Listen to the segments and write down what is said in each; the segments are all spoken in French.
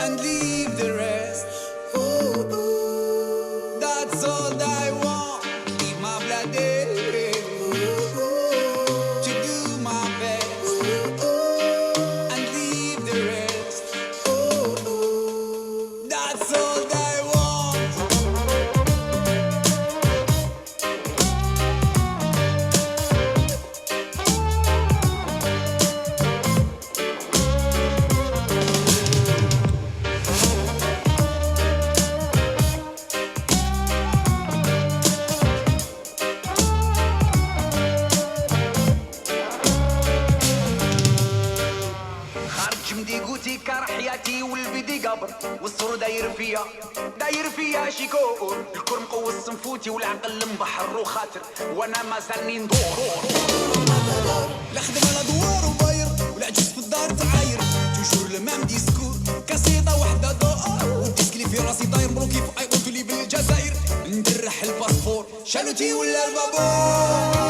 and leave the rest. Ooh, ooh. That's all I want. Leave my bloody to do my best and leave the rest. That's all I want. خارج مديقوتي كار حياتي والبدي قبر والصور داير فيها شيكور الكور مقوس صنفوتي والعقل مبحر وخاطر وانا ما زالني ندور لا خدمه لا دوار وباير والعجز في الدار تعاير توجور المام ديسكور كاسيطه وحده دور والديسك اللي في راسي داير مروكي في اي قلت لي بالجزائر ندرح الباسبور شالوتي ولا البابور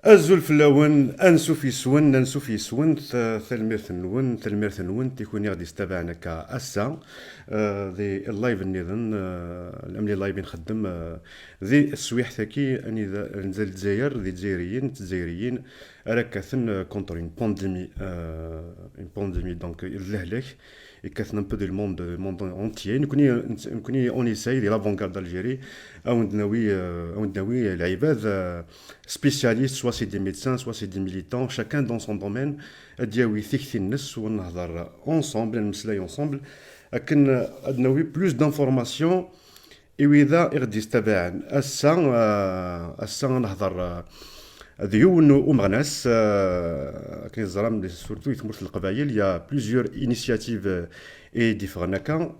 الزلف اللون انسو في سون ثلميرث نون تيكون غادي يستبعنا كاسا ذي اللايف النظن الامني لايف نخدم ذي السويح ثاكي اني نزل الجزائر ذي الجزائريين راكاثن كونتر اون بانديمي دونك اللهلك يكاثن ان بو دو الموند اونتيي نكوني اون ايساي دي لافونغارد دالجيري او نداوي العباد سبيسياليست سوا سي دي ميدسان سوا سي دي ميليتون شاكان دون سون دومين دياوي ثيكثي الناس ونهضر اونصومبل نمسلاي اونصومبل لكن ادناوي بلوس دانفورماسيون اذا غادي يستبعن اسا نهضر ديون ومغناس كاين الزرام سورتو يتمرت القبائل يا بليزيور انيشياتيف اي ديفرناكا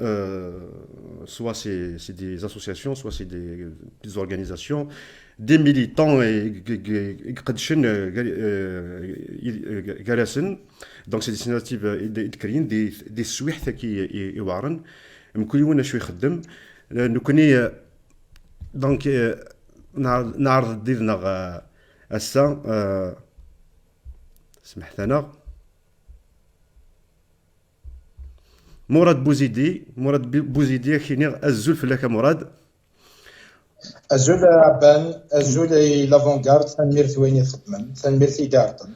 soit c'est des associations soit c'est des organisations des militants et قدشن جالسن دونك سي دي انيشياتيف يذكرين دي سويح ثاكي يوارن مكل وين شوي يخدم نكوني دونك نعرض ديالنا هسا سمحت انا مراد بوزيدي كيني الزلف لك مراد الزول عبان الزول لافونغارد ثنمير ثويني خدمن ثنمير ثيدارتن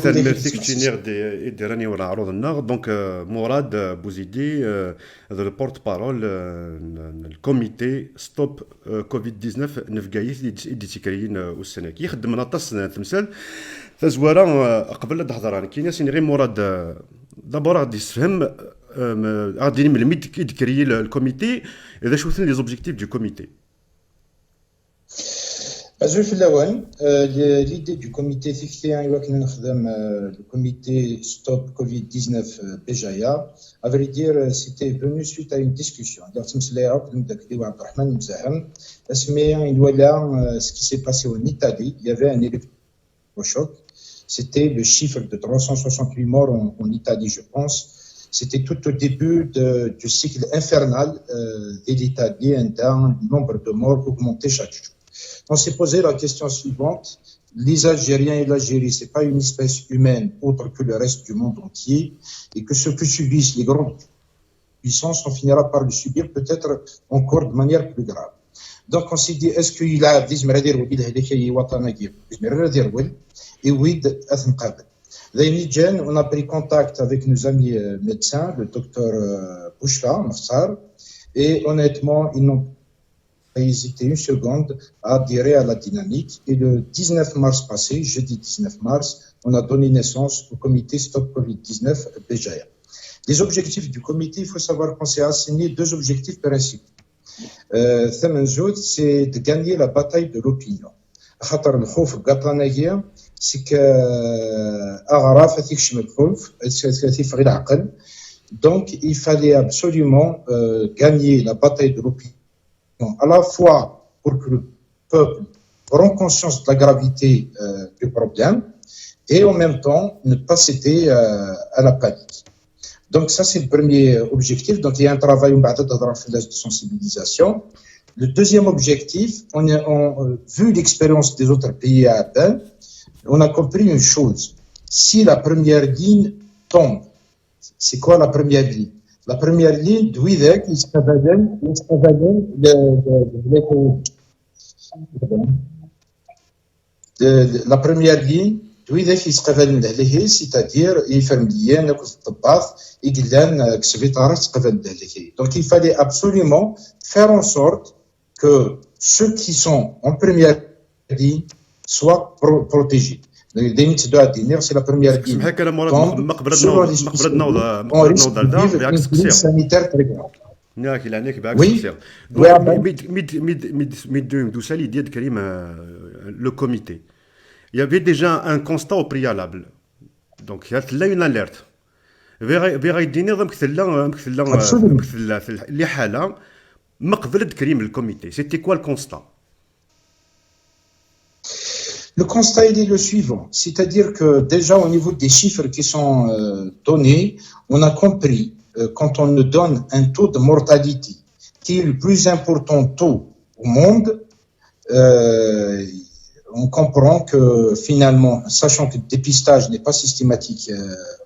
ثنمير تيكتينير دي راني ولا عروض النار دونك مراد بوزيدي ذا بورت بارول الكوميتي ستوب كوفيد 19 نفقايث دي تيكريين والسنه يخدم نطاس تمثال تزوارا قبل تهضر كاين سيني غير مراد دابور غادي يسفهم غادي من الميد كيدكري الكوميتي اذا شوفنا لي زوبجيكتيف دو كوميتي الزول في الاول l'idée du comité fixé le comité stop Covid-19 Béjaïa à vrai dire c'était venu suite à une discussion ce qui s'est passé en Italie il y avait un électrochoc c'était le chiffre de 368 morts en Italie je pense c'était tout au début du cycle infernal de l'Italie d'un nombre de morts augmenté chaque jour. On s'est posé la question suivante. Les Algériens et l'Algérie, ce n'est pas une espèce humaine autre que le reste du monde entier et que ce que subissent les grandes puissances, on finira par le subir peut-être encore de manière plus grave. Donc on s'est dit, est-ce qu'il a des et oui, on a pris contact avec nos amis médecins, le docteur Bouchra, Mafsar, et honnêtement, ils n'ont pas hésité une seconde à adhérer à la dynamique. Et le 19 mars passé, jeudi 19 mars, on a donné naissance au comité Stop Covid-19 Béjaïa. Les objectifs du comité, il faut savoir qu'on s'est assigné deux objectifs principaux. C'est de gagner la bataille de l'opinion. C'est que donc il fallait absolument gagner la bataille de l'opinion à la fois pour que le peuple prenne conscience de la gravité du problème et en même temps ne pas céder à la panique. Donc ça c'est le premier objectif. Donc il y a un travail de sensibilisation. Le deuxième objectif, vu l'expérience des autres pays à Aben, on a compris une chose. Si la première ligne tombe, c'est quoi la première ligne? La première ligne, la première ligne, c'est-à-dire donc il fallait absolument faire en sorte que ceux qui sont en première ligne soient protégés. C'est la première ligne. On risque de vivre une crise sanitaire très grave. Oui, le comité. Il y avait déjà un constat au préalable. Donc, il y a là une alerte. C'était quoi le constat? Le constat il est le suivant, c'est-à-dire que déjà au niveau des chiffres qui sont donnés, on a compris quand on nous donne un taux de mortalité qui est le plus important taux au monde, on comprend que finalement, sachant que le dépistage n'est pas systématique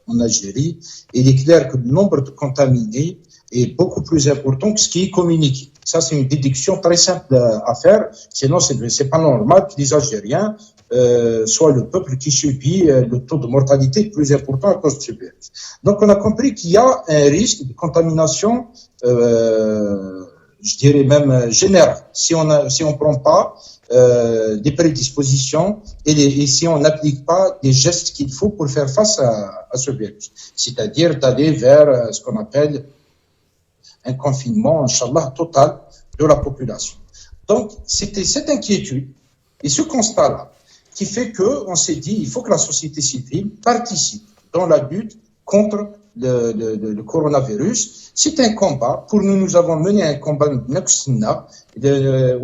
en Algérie, il est clair que le nombre de contaminés est beaucoup plus important que ce qui est communiqué. Ça, c'est une déduction très simple à faire. Sinon, c'est pas normal que les Algériens soient le peuple qui subit le taux de mortalité le plus important à cause de ce virus. Donc, on a compris qu'il y a un risque de contamination, je dirais même général, si on prend pas des prédispositions et si on n'applique pas les gestes qu'il faut pour faire face à ce virus. C'est-à-dire d'aller vers ce qu'on appelle un confinement, Inch'Allah, total de la population. Donc, c'était cette inquiétude et ce constat-là qui fait qu'on s'est dit il faut que la société civile participe dans la lutte contre le coronavirus. C'est un combat. Pour nous, nous avons mené un combat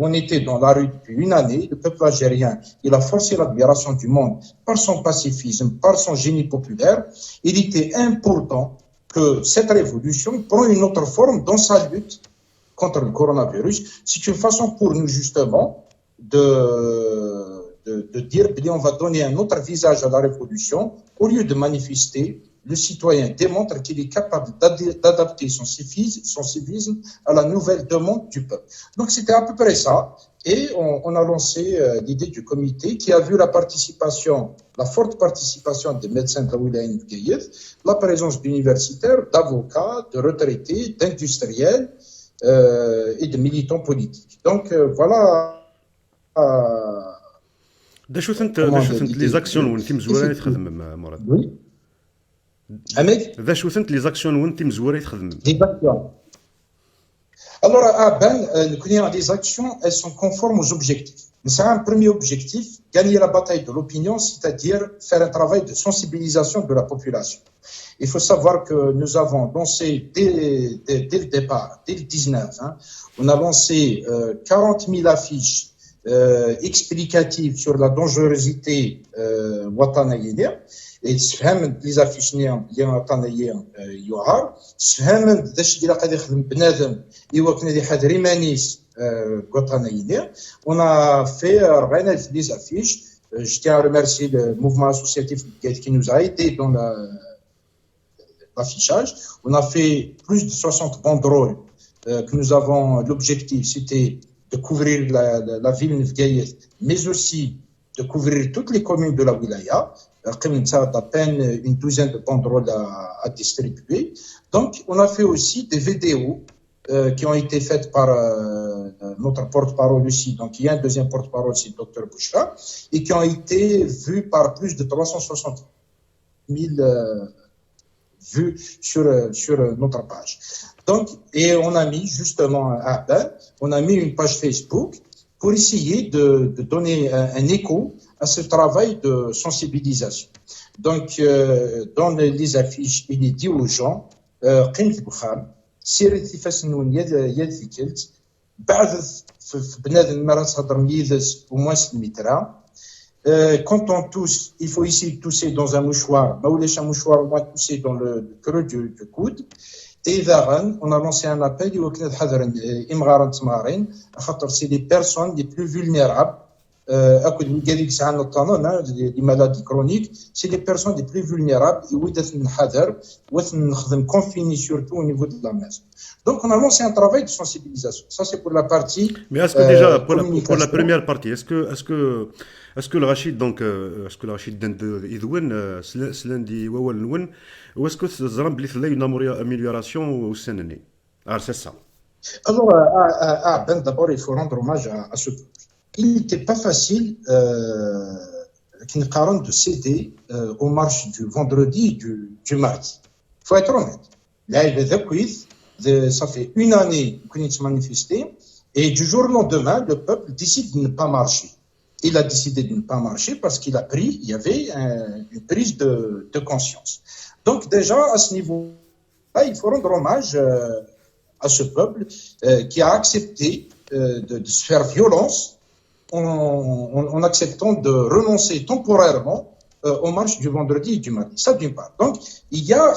on était dans la rue depuis une année. Le peuple algérien, il a forcé l'admiration du monde par son pacifisme, par son génie populaire. Il était important que cette révolution prenne une autre forme dans sa lutte contre le coronavirus. C'est une façon pour nous, justement, de dire on va donner un autre visage à la révolution. Au lieu de manifester, le citoyen démontre qu'il est capable d'adapter son civisme à la nouvelle demande du peuple. Donc c'était à peu près ça. Et on a lancé l'idée du comité qui a vu la forte participation des médecins de la Wilaya de Guéïef, la présence d'universitaires, d'avocats, de retraités, d'industriels et de militants politiques. Donc voilà. Les actions où tu Oui. Ahmed? les actions où tu Des actions. Alors, à Ben, les actions, elles sont conformes aux objectifs. Mais c'est un premier objectif, gagner la bataille de l'opinion, c'est-à-dire faire un travail de sensibilisation de la population. Il faut savoir que nous avons lancé dès le départ, dès le 19, on a lancé 40 000 affiches explicatives sur la dangerosité watanaïenne. Et les affiches اللي وطنيين يوهر سهم داش اللي قاعد يخدم بنادم ايوا كنا اللي حاد ريمانيس وطنيين on a fait رغينا les affiches. Je tiens à remercier le mouvement associatif qui nous a aidé dans l'affichage. On a fait plus de 60 banderoles que nous avons. L'objectif c'était de couvrir la ville de Guéïef, mais aussi de couvrir toutes les communes de la wilaya. À peine une douzaine de banderoles à distribuer. Donc, on a fait aussi des vidéos qui ont été faites par notre porte-parole aussi. Donc, il y a un deuxième porte-parole, c'est le Dr Bouchra, et qui ont été vues par plus de 360 000 vues sur notre page. Donc, et on a mis justement on a mis une page Facebook pour essayer de donner un écho à ce travail de sensibilisation. Donc, dans les affiches, il est dit aux gens, قيمة البخام سير تفاسنون يد ذكلت بعد في بنادم مرات تهضر ميدس ومواس المترا Quand on tousse, il faut ici tousser dans un mouchoir, un mouchoir au moins tousser dans le creux du coude. Et on a lancé un appel, c'est les personnes les plus vulnérables. Les maladies chroniques, c'est les personnes les plus vulnérables confinées surtout au niveau de la maison. Donc on a lancé un travail de sensibilisation. Ça c'est pour la partie. Mais est-ce que déjà pour la première partie, est-ce que le Rachid donc est-ce que le Rachid يدون سلندي وول نون ou est-ce que c'est une amélioration au Sénégal? Ah c'est ça. Alors d'abord il faut rendre hommage à ce peuple. Il n'était pas facile de céder aux marches du vendredi et du mardi. Il faut être honnête. Là, ça fait une année qu'on se manifesté et du jour au lendemain, le peuple décide de ne pas marcher. Il a décidé de ne pas marcher parce qu'il y avait une prise de conscience. Donc déjà, à ce niveau-là, il faut rendre hommage à ce peuple qui a accepté de se faire violence en acceptant de renoncer temporairement aux marches du vendredi et du mardi. Ça d'une part. Donc, il y a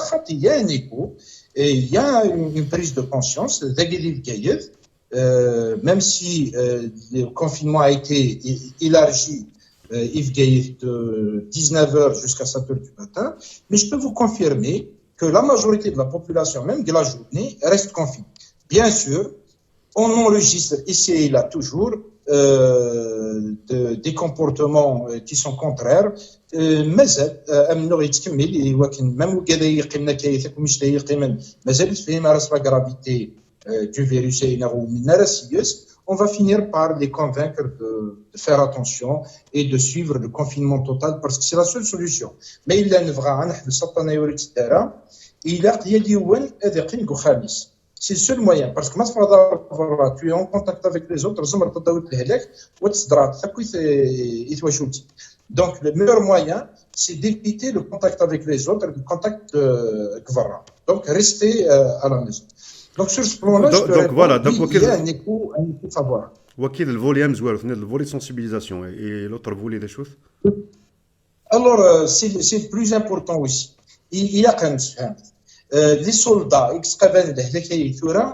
un écho, et il y a une prise de conscience, même si le confinement a été élargi de 19h jusqu'à 7h du matin, mais je peux vous confirmer que la majorité de la population, même de la journée, reste confinée. Bien sûr, on enregistre ici et là toujours des comportements qui sont contraires. مازال امنو يتكمل ولكن ميم وكذا يقيمنا كيفك ومش يقيمن مازال فيما راس لا غرافيتي du virus on va finir par les convaincre de faire attention et de suivre le confinement total parce que c'est la seule solution. Mais il a نبغى نحبس السطانه يوريت الدارة الى قيا يوان هذا قينكو خامس. C'est le seul moyen parce que tu es en contact avec les autres donc le meilleur moyen c'est d'éviter le contact avec les autres, le contact donc rester à la maison. Donc sur ce plan-là il y a un écho favorable. وكيل الفوليوم زوار الفولي sensibilisation et l'autre volet des choses. Alors c'est le plus important aussi. Il y a quand même les soldats,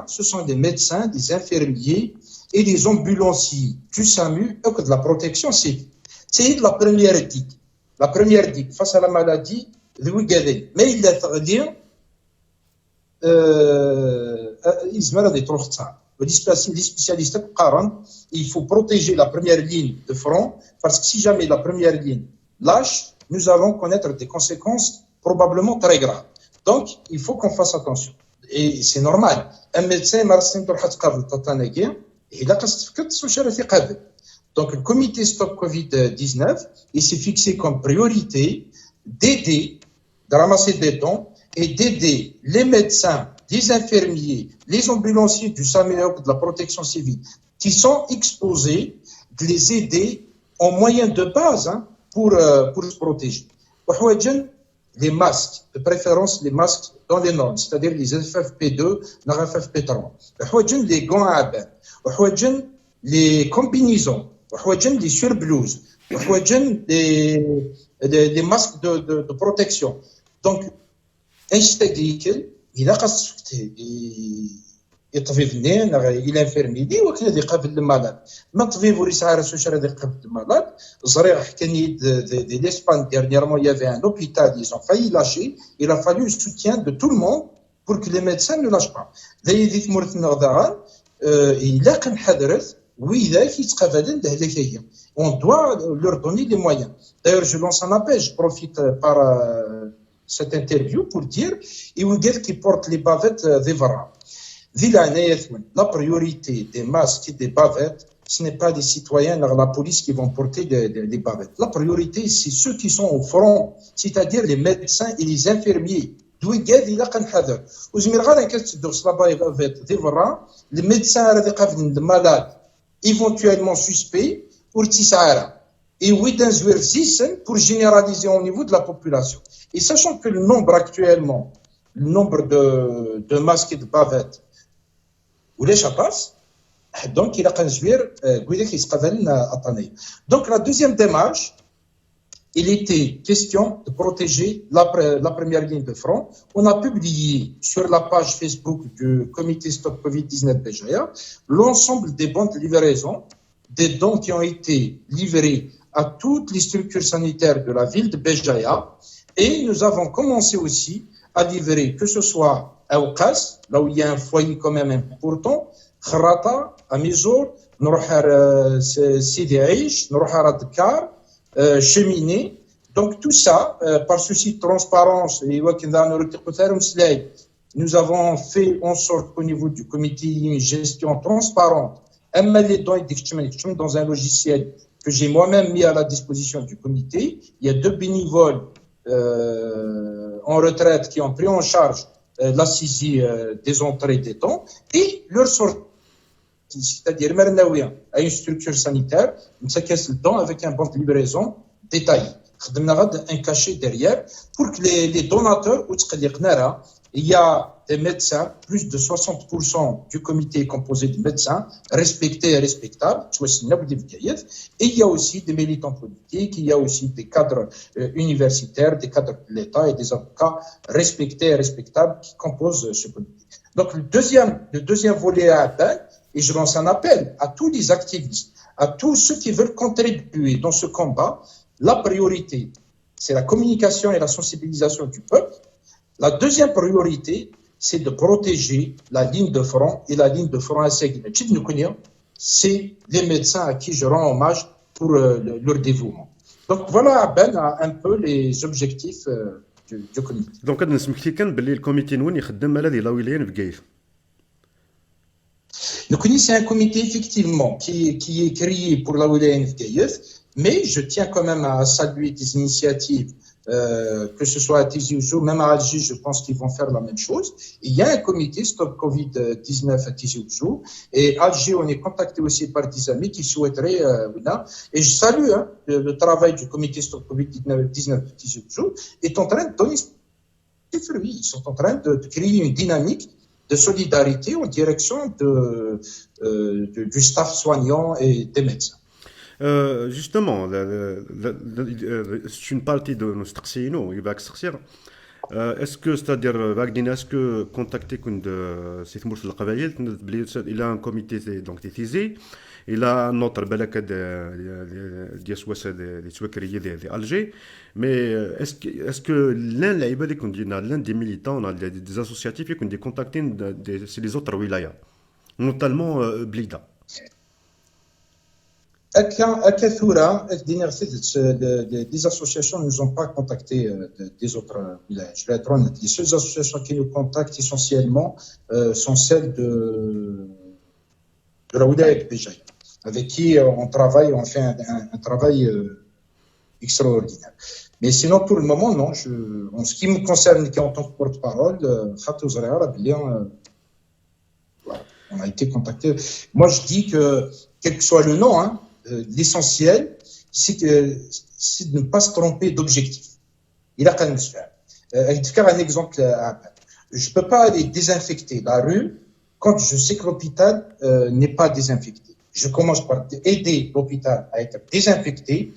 ce sont des médecins, des infirmiers et des ambulanciers du SAMU et de la protection civile. C'est la première digue. La première digue face à la maladie, mais il a dit les spécialistes il faut protéger la première ligne de front parce que si jamais la première ligne lâche, nous allons connaître des conséquences probablement très graves. Donc, il faut qu'on fasse attention. Et c'est normal. Un médecin, donc, le comité Stop Covid-19, il s'est fixé comme priorité d'aider, de ramasser des dons et d'aider les médecins, les infirmiers, les ambulanciers du SAMU de la protection civile qui sont exposés, de les aider en moyens de base pour se protéger. Les masques, de préférence les masques dans les normes, c'est-à-dire les FFP2, les FFP3. Les gants à bain, les combinaisons, les surblouses, les masques de protection. Donc, il a الطبيب منين الى انفيرميدي وكذا اللي قابل المرض ما الطبيب وليس عارف واش راه قابل المرض زريع حكاني دي l'Espagne dernièrement il y avait un hôpital ils ont failli lâcher il a fallu le soutien de tout le monde pour que les médecins ne lâchent pas دايدي ثمرتنا غدا الا كان حضرت واذا كيتقابلن لهلاكيه on doit leur donner les moyens. D'ailleurs je lance un appel, je profite par cette interview pour dire il qui porte les bavettes des varas. La priorité des masques et des bavettes, ce n'est pas des citoyens de la police qui vont porter des bavettes. La priorité, c'est ceux qui sont au front, c'est-à-dire les médecins et les infirmiers. Les médecins les malades éventuellement suspects pour généraliser au niveau de la population. Et sachant que le nombre actuellement, le nombre de masques et de bavettes, ولاش باس donc il a 15 jours donc la deuxième démarche il était question de protéger la première ligne de front. On a publié sur la page Facebook du comité Stop Covid-19 Béjaïa l'ensemble des bons de livraison, des dons qui ont été livrés à toutes les structures sanitaires de la ville de Béjaïa. Et nous avons commencé aussi à livrer, que ce soit à Ouqas, là où il y a un foyer quand même important, Kharata, à Mizour, Sidi Aïch, Dakar, Cheminée. Donc tout ça, par souci de transparence, nous avons fait en sorte qu'au niveau du comité une gestion transparente, dans un logiciel que j'ai moi-même mis à la disposition du comité. Il y a 2 bénévoles en retraite qui ont pris en charge la saisie des entrées des dons et leur sortie, c'est-à-dire Marnaouia à une structure sanitaire, une séquence de dons avec un bon de livraison détaillé. Un cachet derrière pour que les donateurs, il y a des médecins, plus de 60% du comité est composé de médecins respectés et respectables, et il y a aussi des militants politiques, il y a aussi des cadres universitaires, des cadres de l'État et des avocats respectés et respectables qui composent ce comité. Donc le deuxième volet à atteindre, et je lance un appel à tous les activistes, à tous ceux qui veulent contribuer dans ce combat. La priorité, c'est la communication et la sensibilisation du peuple. La deuxième priorité, c'est de protéger la ligne de front et la ligne de front à c'est les médecins à qui je rends hommage pour leur dévouement. Donc voilà Ben un peu les objectifs du comité. Donc le comité Le CONI, c'est un comité effectivement qui est créé pour la Wilaya Nefgaïef, mais je tiens quand même à saluer des initiatives, que ce soit à Tizi Ouzou, même à Alger, je pense qu'ils vont faire la même chose. Il y a un comité Stop Covid-19 à Tizi Ouzou, et à Alger, on est contacté aussi par des amis qui souhaiteraient, et je salue le travail du comité Stop Covid-19 à Tizi Ouzou, est en train de donner ses fruits. Ils sont en train de créer une dynamique de solidarité en direction du staff soignant et des médecins. Justement, c'est une partie de nos staxino, il va sortir. Est-ce que, c'est-à-dire, est-ce que contacter il a un comité donc décisé, il a un autre balaka de Alger, mais est-ce que l'un des militants, des associatifs, qui ont des contactés sur les autres wilayas, notamment Blida? Des associations ne nous ont pas contactés des autres villages. Je vais être honnête. Les seules associations qui nous contactent essentiellement sont celles de la Wilaya de Béjaïa, avec qui on travaille, on fait un travail extraordinaire. Mais sinon, pour le moment, non. En ce qui me concerne, qui en tant que porte-parole, on a été contacté. Moi, je dis que, quel que soit le nom, l'essentiel, c'est de ne pas se tromper d'objectif. Il a quand même faire. Je vais faire un exemple. Je ne peux pas aller désinfecter la rue quand je sais que l'hôpital n'est pas désinfecté. Je commence par aider l'hôpital à être désinfecté.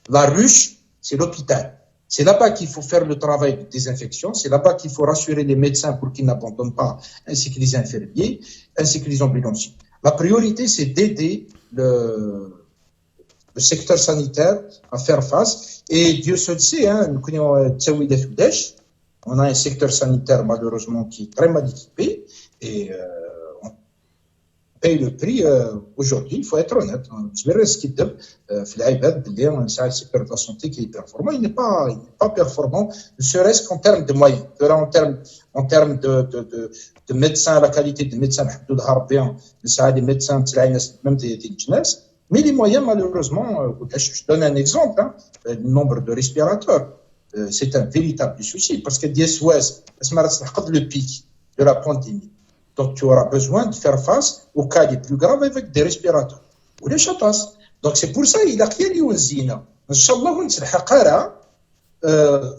La ruche, c'est l'hôpital. C'est là-bas qu'il faut faire le travail de désinfection. C'est là-bas qu'il faut rassurer les médecins pour qu'ils n'abandonnent pas, ainsi que les infirmiers, ainsi que les ambulanciers. La priorité, c'est d'aider le secteur sanitaire à faire face. Et Dieu seul sait, nous connaissons on a un secteur sanitaire malheureusement qui est très mal équipé et on paye le prix aujourd'hui, il faut être honnête. Un secteur de la santé qui est performant, il n'est pas performant, ne serait-ce qu'en termes de moyens. En termes de médecins, la qualité des médecins, des médecins, même des jeunesse. Mais les moyens, malheureusement, je donne un exemple, le nombre de respirateurs. C'est un véritable souci parce que le pic de la pandémie. Donc, tu auras besoin de faire face aux cas les plus graves avec des respirateurs ou les chatas. Donc, c'est pour ça qu'il a créé l'Iwazina. Inch'Allah, on se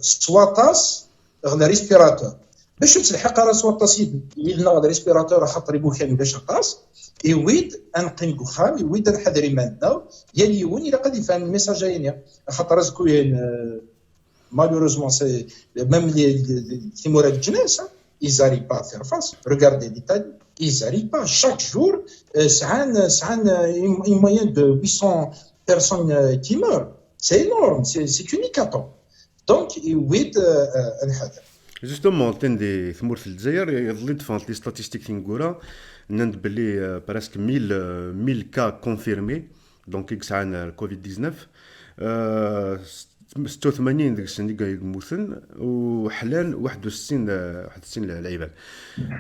soit le respirateur. باش تلحق راسو التصيد يلنا الريسبيراتور خاطر يبوكان ولا شقاص يويد انقيم كوخام يويد الحذري مالنا يا اليون الى قد يفهم الميساج جايني خاطر رزقو malheureusement c'est même les Mourad Jeunesse ils n'arrivent pas à faire face regardez l'Italie ils n'arrivent pas chaque jour c'est une moyenne de 800 personnes qui meurent c'est énorme c'est une hécatombe donc يويد الحذر. جوستومون تندي ثمور في الجزائر يظل فانت لي ستاتيستيك تنقورا نند بلي براسك 1000 كا كونفيرمي دونك اكس عن كوفيد 19 86 ديك السنه اللي يموتن وحلان 61 العباد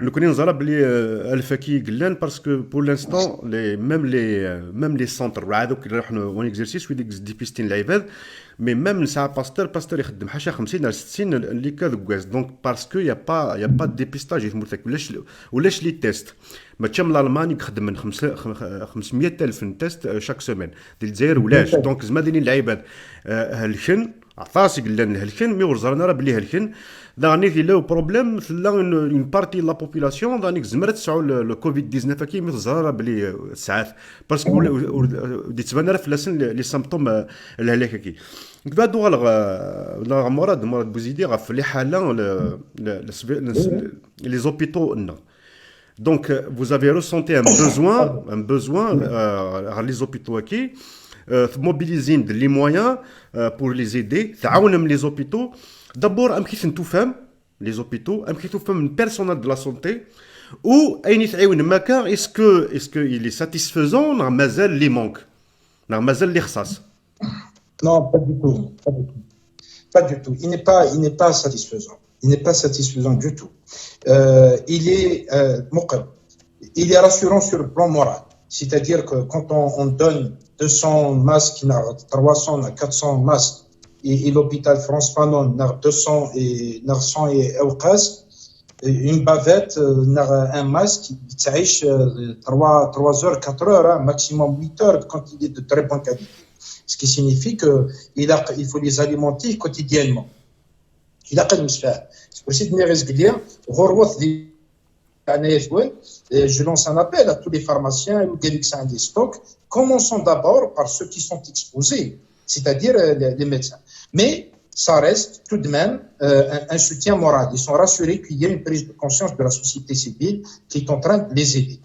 لو كوني نزرا بلي الفاكي قلان باسكو بور لانستون لي ميم لي سونتر هذوك اللي راحوا اون اكزرسيس ويديك ديبيستين العباد مي ميم نساع باستور يخدم حاشا 50 على 60 اللي كذكواز دونك باسكو يا با ديبيستاج يمرتك ولاش لي تيست ما تشام الالمان يخدم من 500,000 تيست شاك سيمين ديال الجزائر ولاش دونك زعما دايرين العباد هلكن عطاسي قلنا هلكن مي ورزرنا راه بلي هلكن داني في لو بروبليم لا اون بارتي لا بوبولاسيون دانيك زمرت تسعوا لو كوفيد 19 كي مزرا بلي ساعات باسكو دي تبان راه فلاسن لي سيمبتوم الهلاك كي بعد لا مرض بوزيدي غا في لي حاله لي زوبيتو نا donc vous avez ressenti un besoin les hôpitaux qui mobilisent les moyens pour les aider تعاونوا les hôpitaux d'abord ام كيف نتفهم les hôpitaux ام كيف نتفهم personnel de la santé ou اين يتعاون ماكا est-ce que il est satisfaisant نا مازال لي مونك نا مازال لي خصاص. Non, pas du tout, pas du tout. Pas du tout. Il n'est pas satisfaisant. Il n'est pas satisfaisant du tout. Il est rassurant sur le plan moral. C'est-à-dire que quand on donne 200 masques, 300, 400 masques, et l'hôpital France Fanon, 200 et 100 et Eukas, une bavette, un masque, il s'aïche 3 heures, 4 heures, maximum 8 heures quand il est de très bonne qualité. Ce qui signifie qu'il faut les alimenter quotidiennement. Il a qu'à nous faire. C'est pour ça que je lance un appel à tous les pharmaciens et aux délixins des stocks. Commençons d'abord par ceux qui sont exposés, c'est-à-dire les médecins. Mais ça reste tout de même un soutien moral. Ils sont rassurés qu'il y a une prise de conscience de la société civile qui est en train de les aider.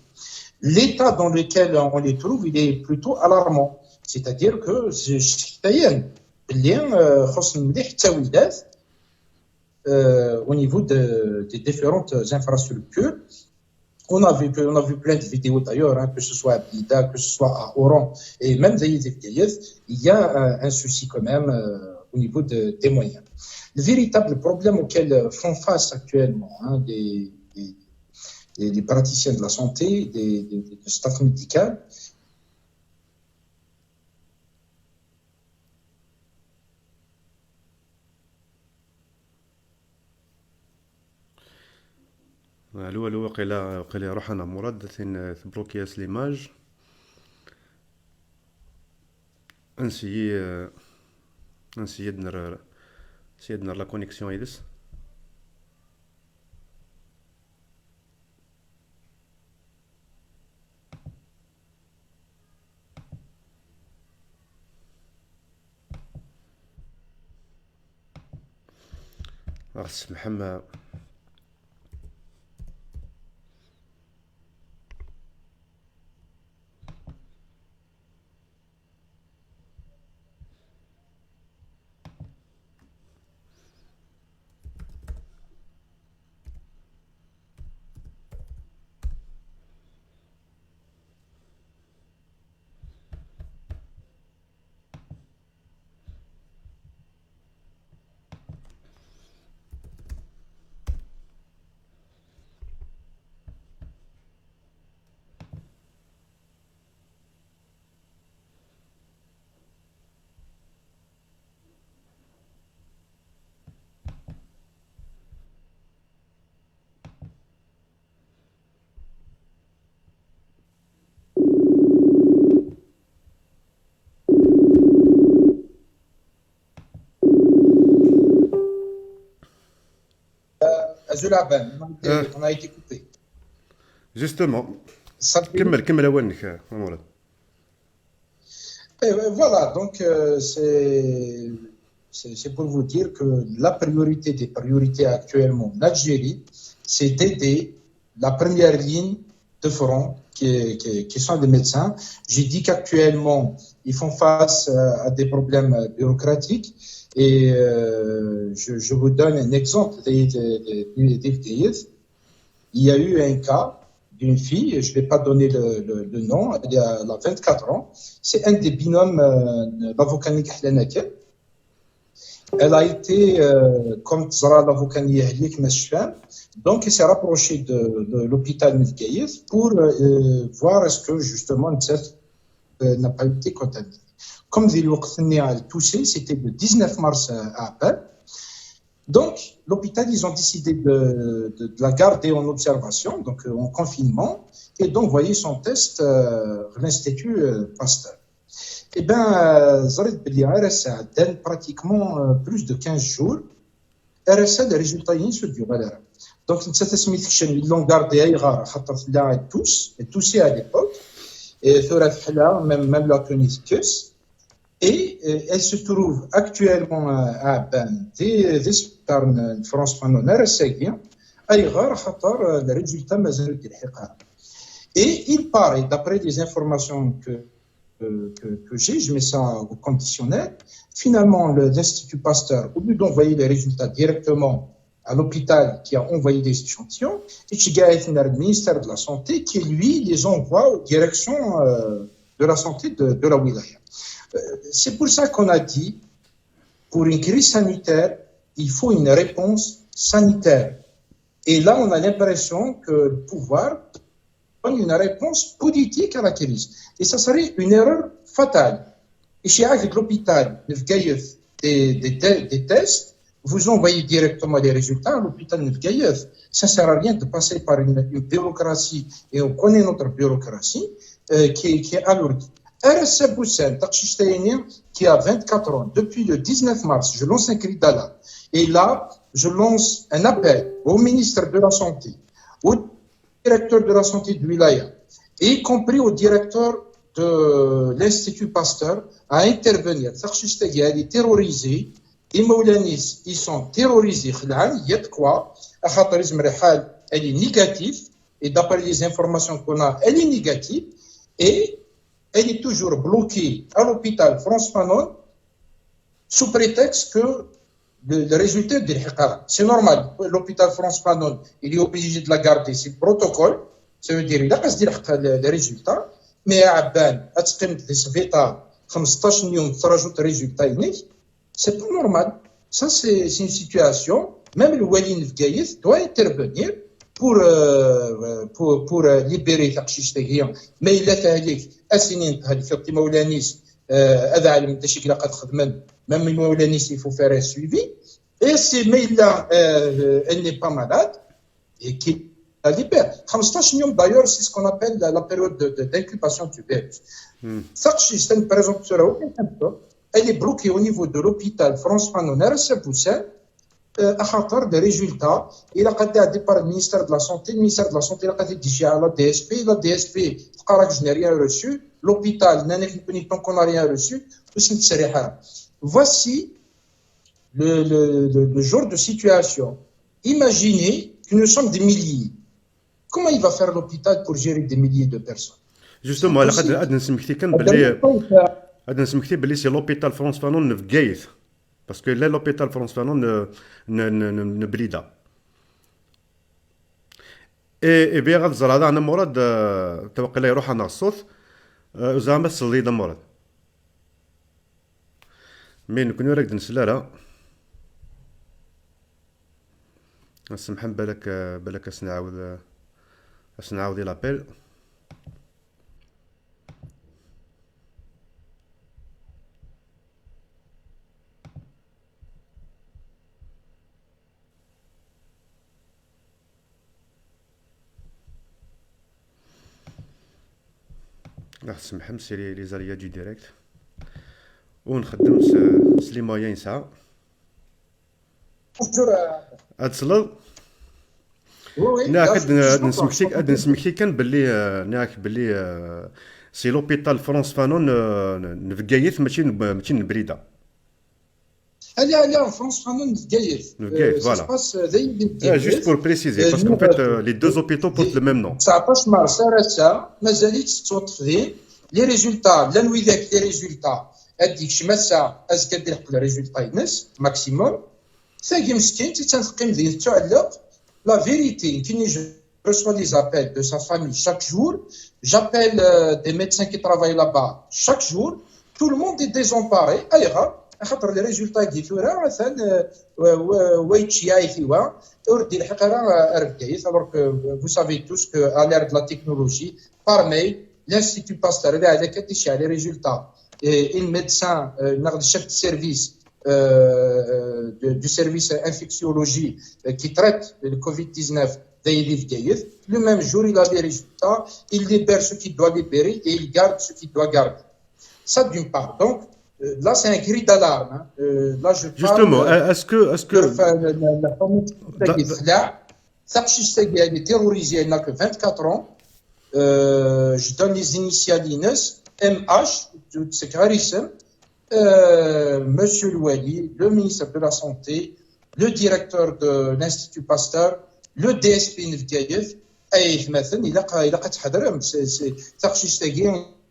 L'état dans lequel on les trouve, il est plutôt alarmant. C'est-à-dire que au niveau des différentes infrastructures, on a vu plein de vidéos d'ailleurs, que ce soit à Blida, que ce soit à Oran, et même il y a un souci quand même au niveau des moyens. Le véritable problème auquel font face actuellement les praticiens de la santé, des staff médical, الو وقيلا روح انا مراد تبلوكياس ليماج انسيي دنر لا كونيكسيون ايدس محمد on a été coupé. Justement, Ça fait- كمل أولك مراد. Voilà, donc c'est pour vous dire que la priorité des priorités actuellement en Algérie, c'est d'aider la première ligne de front qui sont des médecins. J'ai dit qu'actuellement, ils font face à des problèmes bureaucratiques et je vous donne un exemple. Il y a eu un cas d'une fille, je ne vais pas donner le nom, elle a 24 ans, c'est un des binômes l'avocat Nikah Nakel. Elle a été, comme Zara l'avocat Nikah, donc il s'est rapproché de l'hôpital Nifgaïs pour voir est-ce que justement n'a pas été contaminé. Comme Zilwaqtni a touché, c'était le 19 mars à peine. Donc, l'hôpital, ils ont décidé de la garder en observation, donc en confinement, et d'envoyer son test à l'Institut Pasteur. Eh bien, Zarid Beli RSA donne pratiquement plus de 15 jours. RSA, les résultats, ils sont du valeur. Donc, ils l'ont gardé à Irar, à tous, et tous à l'époque, et même la Tunis. Et elle se trouve actuellement à des en France, et il paraît, d'après les informations que j'ai, je mets ça au conditionnel, finalement, l'Institut Pasteur, au lieu d'envoyer les résultats directement à l'hôpital qui a envoyé des échantillons, et le ministère de la Santé qui, lui, les envoie aux directions de la santé de la wilaya. C'est pour ça qu'on a dit, pour une crise sanitaire, il faut une réponse sanitaire. Et là, on a l'impression que le pouvoir donne une réponse politique à la crise. Et ça serait une erreur fatale. Et chez avec l'hôpital, des tests, vous envoyez directement les résultats à l'hôpital Nefgaïev. Ça ne sert à rien de passer par une bureaucratie, et on connaît notre bureaucratie, qui est alourdie. RSA Boussen, qui a 24 ans, depuis le 19 mars, je lance un cri d'Allah. Et là, je lance un appel au ministre de la Santé, au directeur de la Santé de Wilaya, y compris au directeur de l'Institut Pasteur, à intervenir. Elle est terrorisée. Les Moulanis, ils sont terrorisés. Il y a de quoi. Elle est négative. Et d'après les informations qu'on a, elle est négative. Et elle est toujours bloquée à l'hôpital France Fanon sous prétexte que le résultat de l'Iqara. C'est normal. L'hôpital France Fanon, il est obligé de la garder. C'est le protocole. Ça veut dire qu'il a pas les résultats. Mais à Abban, à Tsqim, des Sveta, 15 millions de résultats, c'est pas normal. Ça, c'est une situation. Même le Wali Nefgaïs doit intervenir pour libérer les mais il a fait السنين هذه في مولانيس هذا علم انت شي قد خدمن même مولانيس il faut faire un suivi et c'est mais là elle n'est pas malade et qui la libère 15 يوم d'ailleurs c'est ce qu'on appelle la période d'incubation du virus ça c'est une présomption elle est bloquée au niveau de l'hôpital France Fanon RSA Boussen à خاطر des résultats il a été par le ministère de la santé il a été à la DSP je n'ai rien reçu l'hôpital tant qu'on n'a rien reçu voici le genre de situation imaginez que nous sommes des milliers comment il va faire l'hôpital pour gérer des milliers de personnes justement هذا نسمكتي باللي سي لوبيتال فرانس فانون في كايث باسكو لا لوبيتال فرانس فانون نبريدا اي بيا غتزر هذا انا مراد توقع لا يروح انا الصوت زعما الصليد مراد مي نكون راك نسلالا نسمح بالك اسنعاود لابيل سمح مسيري لي زاليا دي ديريكت ونخدم سليمايا ينسى هاد صلد Oui, oui, ناك là, je comprends. Je نسمحتك comprends. نسمحتك كان باللي ناك باللي سي لوبيتال فرانس فانون نفقايث ماشي نبريده Elle est en France, Hanon Gaïef. نفقايث Ça se فوالا passe Zaïd juste Gaïef. pour préciser parce qu'en fait les deux hôpitaux portent le même nom 19 مارس راه مازالت تتوظفين لي ريزولتا لا نويداك لي ريزولتا هذيك شمسه از كدير لي ريزولتا ينس ماكسيموم ثاني مسكين تنقيم ديال تعلق لا فيريتي كي جو reçois les appels de sa famille chaque jour. J'appelle des médecins qui travaillent là-bas chaque jour. Tout le monde est désemparé. Aïra, les résultats qui alors que vous savez tous qu'à l'ère de la technologie, par mail, l'Institut Pasteur a les résultats. Et un médecin, le chef de service du service infectiologie qui traite le Covid-19, le même jour, il a des résultats, il libère ce qu'il doit libérer et il garde ce qu'il doit garder. Ça d'une part. Donc, là, c'est un cri d'alarme. Là, je parle... justement est-ce que La famille elle est terrorisée, elle n'a que 24 ans. Je donne les initiales INES, MH, c'est carissime. Monsieur Louali, le ministre de la Santé, le directeur de l'Institut Pasteur, le DSP Nevgaïev, il a تحضرهم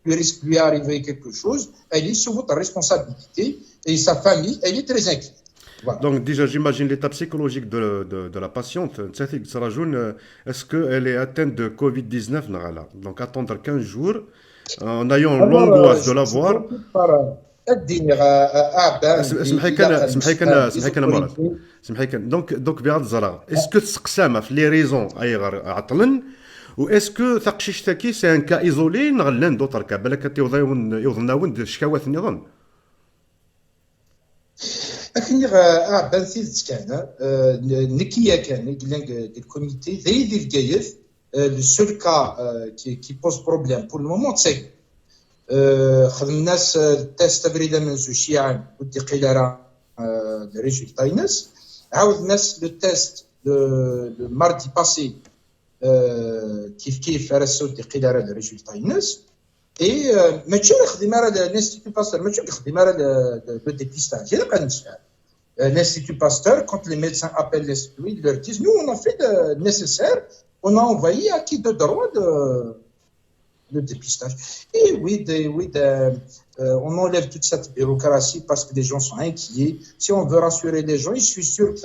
il risque de lui arriver quelque chose, elle est sous votre responsabilité et sa famille, elle est très inquiète. Voilà. donc déjà j'imagine l'état psychologique de la patiente est-ce qu'elle est atteinte de Covid-19 donc attendre 15 jours en ayant l'angoisse de l'avoir donc بهذا الزرار اسكو تسقسامه في لي ريزون اي عطلن و اسكو ثقشيش تاكي سي ان كا ايزولي نغلان دوطر كا بالك يوضناون شكاوات نظن لكن بنثيث كان نكيا كان le comité دايدي الجايف le seul cas qui pose problème pour le moment c'est خدم الناس التيست تبريده من زوج عام ودي قيله الريزولتا ينس عاود الناس لو تيست لو ماردي باسي كيف راسو دي قيله الريزولتا ينس اي ماشي خدمه راه الانستيتو باستور ماشي خدمه راه لو ديبيستاج هذا كنسمع l'Institut Pasteur, quand les médecins appellent l'institut, ils leur disent nous, on a fait le nécessaire, on a envoyé à qui de droit le dépistage. Et oui, on enlève toute cette bureaucratie parce que les gens sont inquiets. Si on veut rassurer les gens, je suis sûr que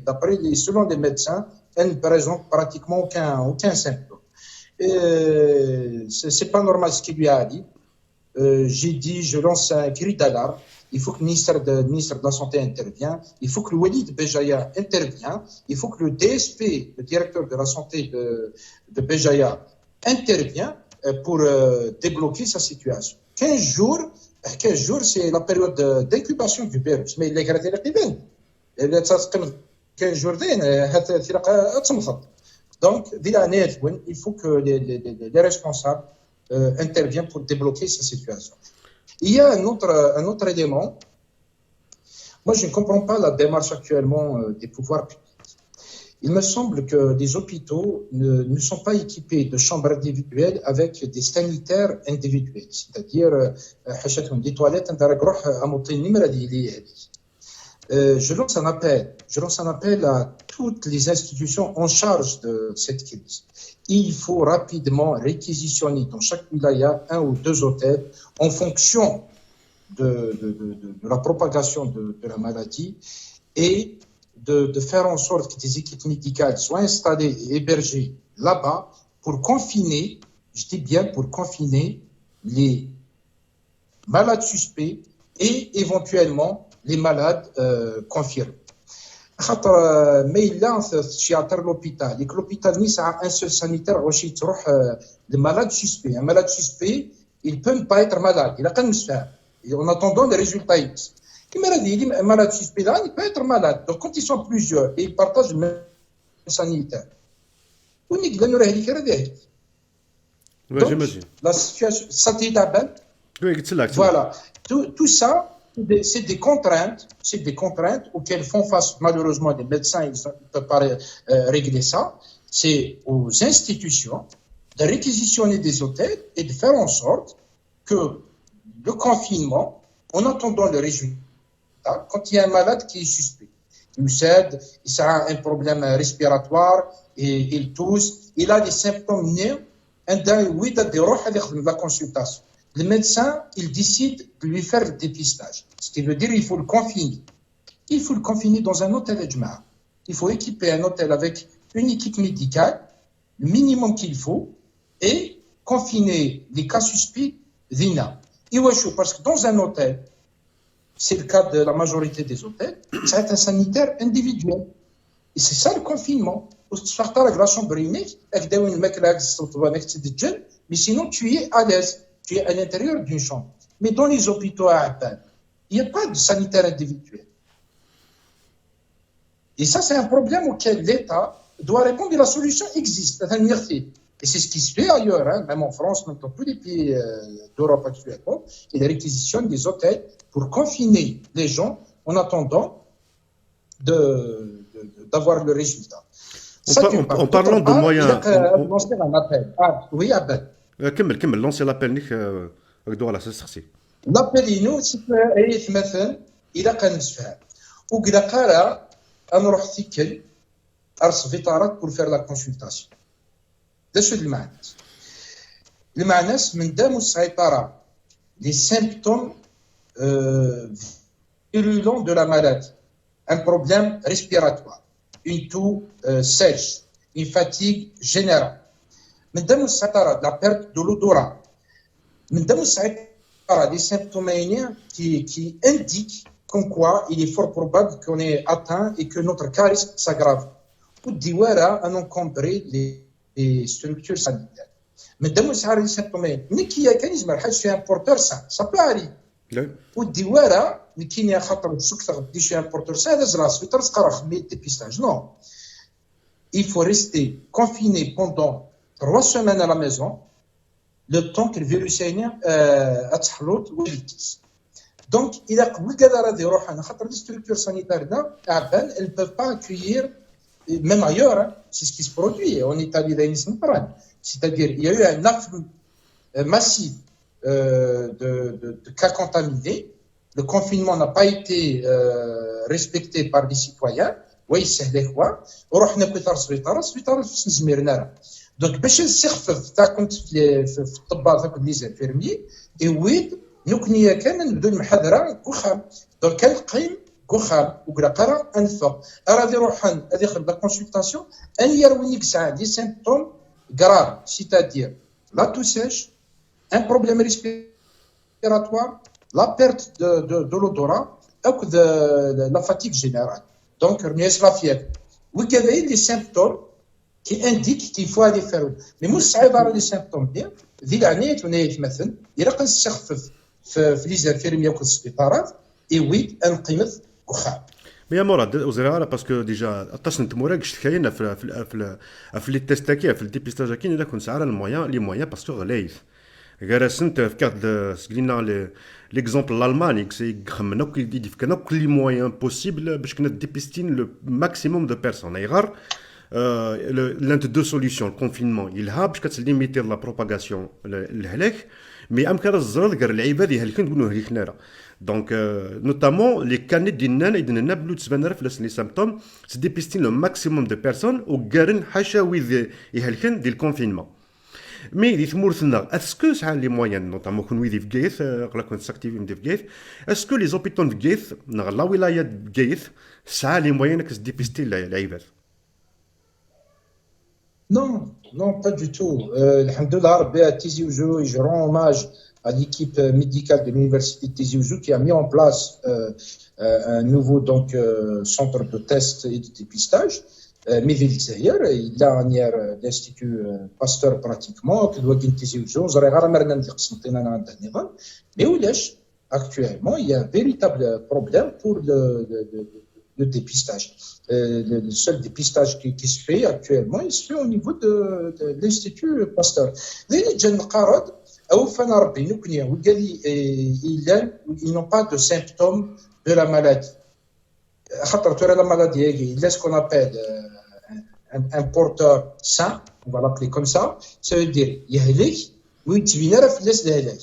d'après selon les médecins, elle ne présente pratiquement aucun symptôme. C'est pas normal ce qui lui arrive. J'ai dit, je lance un cri d'alarme. Il faut que le ministre de la Santé intervienne. Il faut que le Walid Béjaïa intervienne. Il faut que le DSP, le directeur de la santé de Béjaïa, intervienne pour débloquer sa situation. 15 jours, c'est la période d'incubation du virus. Mais il est gradé la 15 jours, donc, il faut que les responsables interviennent pour débloquer sa situation. Il y a un autre élément. Moi, je ne comprends pas la démarche actuellement des pouvoirs publics. Il me semble que les hôpitaux ne sont pas équipés de chambres individuelles avec des sanitaires individuels. C'est-à-dire, des toilettes, je lance un appel à toutes les institutions en charge de cette crise. Il faut rapidement réquisitionner dans chaque wilaya 1 ou 2 hôtels en fonction de la propagation de la maladie et de faire en sorte que des équipes médicales soient installées et hébergées là-bas pour confiner, je dis bien pour confiner les malades suspects et éventuellement les malades confirmés. Mais il a l'hôpital. Et que l'hôpital Nice a un seul sanitaire, le malade suspect. Un malade suspect, il ne peut pas être malade. Il a qu'à nous faire. En attendant les résultats X. Un malade suspect, là, il peut être malade. Donc, quand ils sont plusieurs et ils partagent le même sanitaire, on est là, nous j'imagine. La situation, ça t'est d'abord. Voilà. Tout ça, c'est des contraintes auxquelles font face malheureusement les médecins, ils ne peuvent pas régler ça. c'est aux institutions de réquisitionner des hôtels et de faire en sorte que le confinement, en attendant le résultat, quand il y a un malade qui est suspect, il a un problème respiratoire, et il tousse, il a des symptômes nés, la consultation. Le médecin, il décide de lui faire le dépistage. Ce qui veut dire qu'il faut le confiner. Il faut le confiner dans un hôtel Ejma. Il faut équiper un hôtel avec une équipe médicale, le minimum qu'il faut, et confiner les cas suspects d'INA. Parce que dans un hôtel, c'est le cas de la majorité des hôtels, c'est un sanitaire individuel. Et c'est ça le confinement. La chambre unique, mais sinon tu es à l'aise, tu es à l'intérieur d'une chambre. Mais dans les hôpitaux à Abban, il n'y a pas de sanitaire individuel. Et ça, c'est un problème auquel l'État doit répondre et la solution existe. Et c'est ce qui se fait ailleurs, hein, même en France, même dans tous les pays d'Europe actuellement. Ils réquisitionnent des hôtels pour confiner les gens en attendant d'avoir le résultat. En parlant de moyens. Il a lancé un appel. Ah, oui, Abel. كمل lancer l'appel نيك نقدروا على اساس شخصي. L'appel nous c'est اي مثلا الى كنسفها وكذا قال نروح ثيكل ارس فيطارات pour faire la consultation. ده شو المعنى من دام السيطرة les symptômes virulents de la maladie, un problème respiratoire, une toux sèche, une fatigue générale. من دام السيطرة de la perte de l'odorat, من دام السيطرة des symptômes qui indiquent comme quoi il est fort probable qu'on est atteint et que notre cas risque s'aggrave. والدوارة أن encombrer les structures sanitaires. من دام السيطرة des symptômes نكيا كان يزمر حاجة شي un porteur ça peut arriver. والدوارة نكيني خاطر سكتة غدي شي un porteur ça هذا زراس في طرس قرا خمي dépistage. Non. Il faut rester confiné pendant 3 semaines à la maison, le temps que le virus يتحلط ويلتس. Donc, il a les structures sanitaires elles ne peuvent pas accueillir, même ailleurs, hein, c'est ce qui se produit en Italie, c'est-à-dire il y a eu un afflux massif de cas contaminés. Le confinement n'a pas été respecté par les citoyens. Oui, c'est les quoi. Donc, باش نسخفف تاع كنت في الطباء تاع لي زانفيرمي اي ويد نكنيا كان نبدو المحاضره كوخام دونك كنقيم كوخام وقرا انفق ارادي روحان هذه خد لا كونسلطاسيون ان يرويك ساعه دي سيمبتوم غراف سيتادير لا تو سيش ان بروبليم ريسبيراتوار لا بيرت دو لودورا او لا فاتيك جينيرال دونك رميس لا فيك وكذا لي سيمبتوم qui indique qu'il faut aller faire. Mais مش صعيب على لي سيمبتوم ديال ذي العنايات ونايت مثلا الا كنستخفف في لي زانفيرميا وفي السبيطارات اي وي نقيمث وخا. Mais à Morad, aux erreurs, parce que déjà, attention, tu m'aurais dit que les tests qui, le dépistage qui, il a consacré les moyens parce que relève. Regarde, l'exemple l'Allemagne, c'est que les moyens possibles parce que nous dépistons le maximum de personnes. L'un de deux solutions, le confinement, il a parce que c'est limiter la propagation, mais amkar الزرار قال العباد يهلكن يقولوا هلكنا. Donc notamment les canets d'innan et d'innan blue tsvanarf les symptômes se dépister le maximum de personnes au garin hashawi يهلكن دي confinement. Mais dit mourthna, est-ce que ça a les moyens notamment qu'on vit Gaïth, la s'active de Gaïth, est-ce que les hôpitaux de Gaïth, dans la wilaya de Gaïth, ça a les moyens de se dépister l'عباد? Non, non, pas du tout. Alhamdoulilah, Rabbi à Tizi Ouzou, je rends hommage à l'équipe médicale de l'université de Tizi Ouzou qui a mis en place un nouveau centre de test et de dépistage. Mivil Zahir, il a l'Institut Pasteur pratiquement, qui doit être Tizi Ouzou, on aurait rarement dit mais où actuellement, il y a un véritable problème pour le dépistage. Le seul dépistage qui se fait actuellement, il se fait au niveau de l'Institut Pasteur. Ils n'ont pas de symptômes de la maladie. La maladie, il y a ce qu'on appelle un porteur sain, on va l'appeler comme ça veut dire يهلك ويتبين راه فلاس الهلاك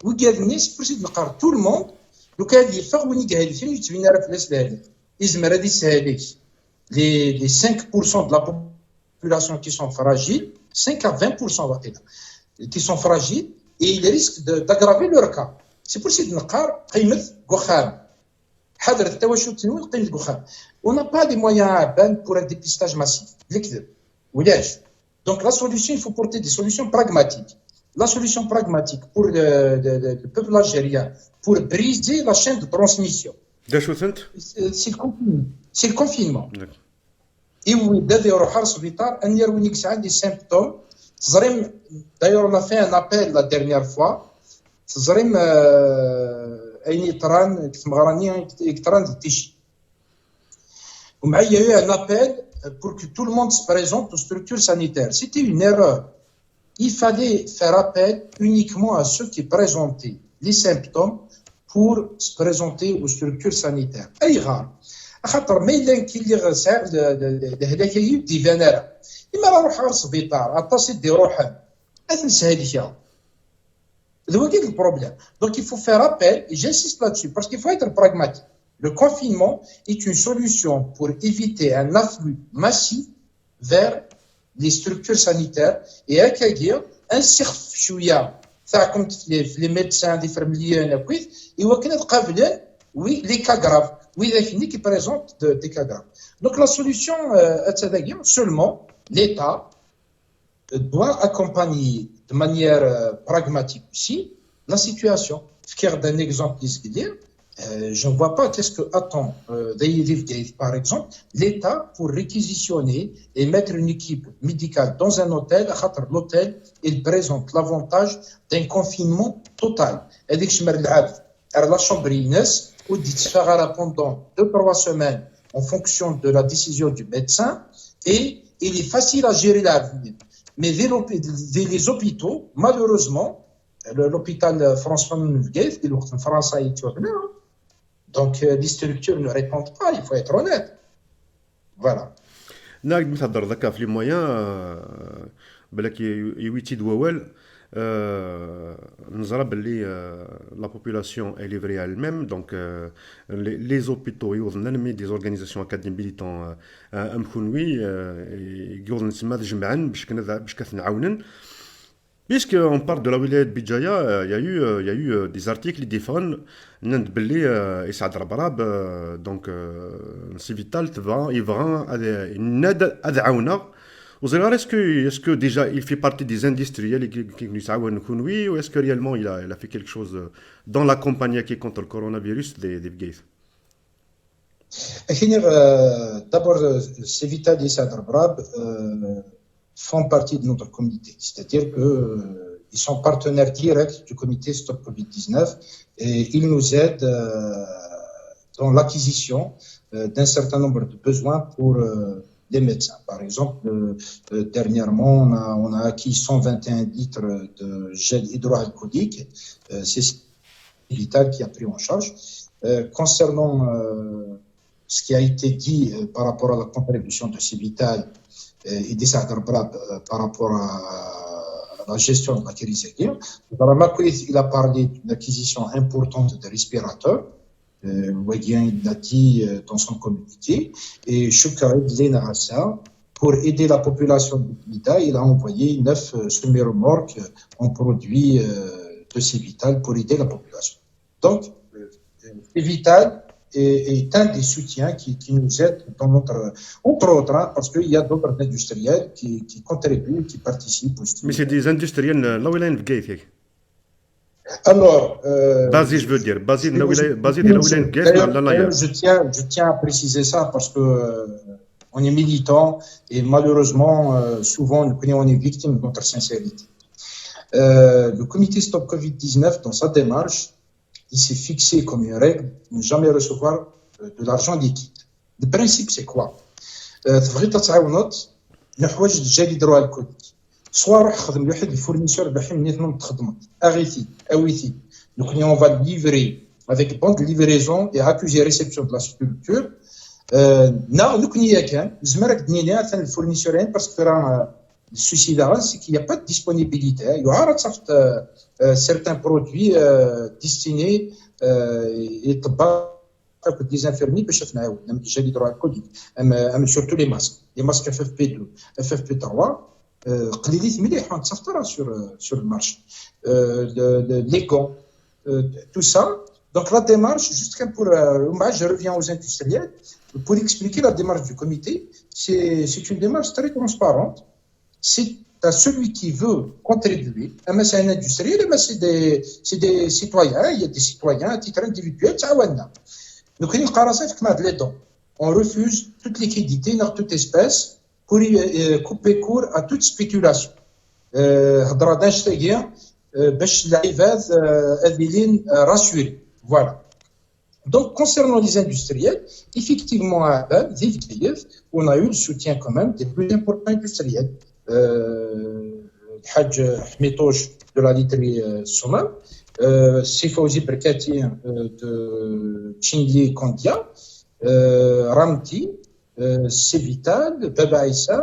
وكاد الناس فرشد نقار tout le monde لو كان يفرق وين يقال فين يتبين راه فلاس الهلاك يزمر هذه السهالك les 5% de la population qui sont fragiles 5 à 20% واقيلا qui sont fragiles et ils risquent d'aggraver leur cas c'est pour cette نقار قيمه وخام حضر التوشح التنوي قيمه وخام on n'a pas les moyens à ban pour un dépistage massif الكذب ولاش donc la solution il faut porter des solutions pragmatiques la solution pragmatique pour le peuple algérien pour briser la chaîne de transmission c'est le confinement يبدا يروح للسبيطار ان يروي نكس عندي سيمبتوم تزريم d'ailleurs on a fait un appel la dernière fois تزريم اين يطران كتمغراني يطران تيشي ومعايا il y a eu un appel pour que tout le monde se présente aux structures sanitaires c'était une erreur il fallait faire appel uniquement à ceux qui présentaient les symptômes pour se présenter aux structures sanitaires اي غار خاطر ما الا كي اللي صعيب الهلاك يدي فنرا اما نروح على السبيطار اتصل دي روحه نسهل لك هذا كاين البروبليم دونك il faut faire appel et j'insiste là-dessus parce qu'il faut être pragmatique le confinement est une solution pour éviter un afflux massif vers les structures sanitaires et accueillir un cerf شويه تاعكم في les médecins des fermiers كويس ايوا كنا تقابلوا oui les cas graves oui les qui présentent des cas graves donc la solution seulement l'État doit accompagner de manière pragmatique aussi la situation d'un exemple je ne vois pas qu'est-ce que attend par exemple l'État pour réquisitionner et mettre une équipe médicale dans un hôtel l'hôtel il présente l'avantage d'un confinement total هذيك شمر العاد la chambre Inès ou d'Itchagara pendant 2-3 semaines en fonction de la décision du médecin et il est facile à gérer l'avenir. Mais les hôpitaux, malheureusement, l'hôpital François Nouvelgate, qui est en France, donc les structures ne répondent pas, il faut être honnête. Voilà. ناقد مثل ذكا في المويان بالك يويتي دوال نزرب اللي la population est livrée à elle-même donc les hôpitaux يوضنا مي des organisations académiques militants امخونوي يوضنا تما جمعا باش كنعاونن puisque on parle de la wilaya de Bidjaya il y a eu des articles qui défendent نند باللي إسعاد ربراب donc Civital يبغى ند أدعونا وزير est-ce que déjà il fait partie des industriels qui nous يتعاون كونوي ou est-ce que réellement il a fait quelque chose dans la campagne qui est contre le coronavirus des Bgaïf d'abord Civital et Issaad Rabrab font partie de notre comité c'est-à-dire que ils sont partenaires directs du comité Stop Covid-19 et ils nous aident dans l'acquisition d'un certain nombre de besoins pour les médecins. Par exemple, dernièrement, on a acquis 121 litres de gel hydroalcoolique. C'est Civital qui a pris en charge. Concernant ce qui a été dit par rapport à la contribution de Civital et d'Issaad Rabrab par rapport à la gestion de la crise aiguë, il a parlé d'une acquisition importante de respirateurs. Il l'a dit dans son communiqué et Choukhaïd Lénarassa pour aider la population de Blida, il a envoyé 9 semi-remorques en produits de Civital pour aider la population. Donc, Civital est un des soutiens qui nous aide dans notre entre autres parce qu'il y a d'autres industriels qui contribuent, qui participent aussi. Mais c'est des industriels là où il y a une Bgaïf. Alors, basé, je veux dire, basé de la wilaya de Bgaïf. Je tiens à préciser ça parce que on est militant et malheureusement, souvent, on est victime de notre sincérité. Le comité Stop Covid-19, dans sa démarche, il s'est fixé comme une règle de ne jamais recevoir de l'argent liquide. Le principe, c'est quoi? تبغي تتعاونوا نحواج الجل هيدروالكوليك soit روح خدم لواحد الفورنيسور باحي منين تخدموا اغيثي اويثي donc on va livrer avec bon de livraison et accusé réception de la structure nous connaissons quelqu'un, زمرك دنيا ثان الفورنيسورين parce que le souci là c'est qu'il n'y a pas de disponibilité. Il y aura certains produits destinés et des infirmiers باش نعاود déjà les droits Covid surtout les masques FFP2 FFP3 قليلين مليح نتصفطرها sur le marché les gants tout ça. Donc la démarche, juste pour je reviens aux industriels, pour expliquer la démarche du comité, c'est une démarche très transparente. C'est à celui qui veut contribuer. C'est un industriel, c'est des citoyens, il y a des citoyens à titre individuel, donc on refuse toute liquidité dans toute espèce pour couper court à toute spéculation. باش العباد هذين rassurés. Voilà. Donc, concernant les industriels, effectivement, à Kiev, on a eu le soutien quand même des plus importants industriels. Haj Hmitosh de la literie Somal, Sifauzi Berkati de Chinli Kandia, Ramti, Sevital, Baba Issa,